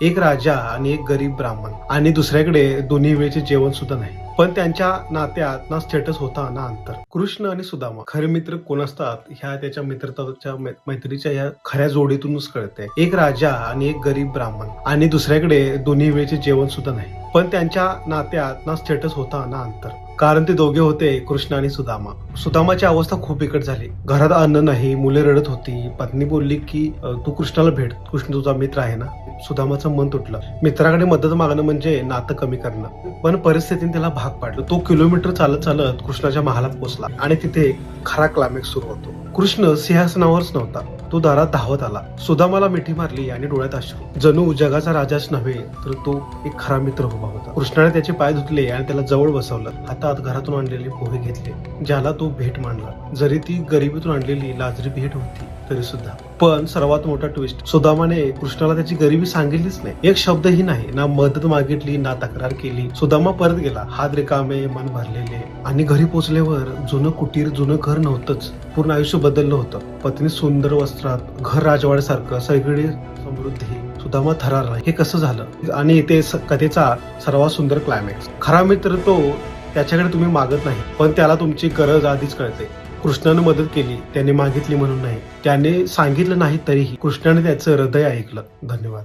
एक राजा आणि एक गरीब ब्राह्मण आणि दुसऱ्याकडे दोन्ही वेळचे जेवण सुद्धा नाही. पण त्यांच्या नात्यात ना स्टेटस होता ना अंतर. कृष्ण आणि सुदामा खरे मित्र कोण असतात ह्या त्याच्या मित्रताच्या मैत्रीच्या या खऱ्या जोडीतूनच कळते. एक राजा आणि एक गरीब ब्राह्मण आणि दुसऱ्याकडे दोन्ही वेळचे जेवण सुद्धा नाही. पण त्यांच्या नात्यात ना स्टेटस होता ना अंतर. कारण ते दोघे होते कृष्ण आणि सुदामा. सुदामाची अवस्था खूप बिकट झाली. घरात अन्न नाही, मुले रडत होती. पत्नी बोलली की तू कृष्णाला भेट, कृष्ण तुझा मित्र आहे ना. सुदामाचं मन तुटलं. मित्राकडे मदत मागणं म्हणजे नातं कमी करणं. पण परिस्थितीने त्याला भाग पाडलं. तो किलोमीटर चालत चालत कृष्णाच्या महालात पोहोचला आणि तिथे खरा क्लायमॅक्स सुरू होतो. कृष्ण सिंहासनावरच नव्हता, तो दारात धावत आला. सुदामाला मिठी मारली आणि डोळ्यात अश्रू. जणू जगाचा राजाच नव्हे तर तो एक खरा मित्र उभा होता. कृष्णाने त्याचे पाय धुतले आणि त्याला जवळ बसवलं. हातात घरातून आणलेले पोहे घेतले, ज्याला तो भेट मानला. जरी ती गरिबीतून आणलेली लाजरी भेट होती तरी सुद्धा. पण सर्वात मोठा ट्विस्ट, सुदामाने कृष्णाला त्याची गरिबी सांगितलीच नाही. एक शब्दही नाही, ना मदत मागितली ना तक्रार केली. सुदामा परत गेला, हात रिकामे, मन भरलेले. आणि घरी पोहोचल्यावर जुनं कुटीर, जुनं घर नव्हतंच, पूर्ण आयुष्य बदललं होतं. पत्नी सुंदर वस्त्रात, घर राजवाड्यासारखं, सगळीकडे समृद्धी. सुदामा थरारला, हे कसं झालं? आणि इथे कथेचा सर्वात सुंदर क्लायमॅक्स. खरा मित्र तो त्याच्याकडे तुम्ही मागत नाही, पण त्याला तुमची गरज आधीच कळते. कृष्णाने मदत केली, त्याने मागितली म्हणून नाही, त्याने सांगितलं नाही तरीही कृष्णाने त्याचं हृदय ऐकलं. धन्यवाद.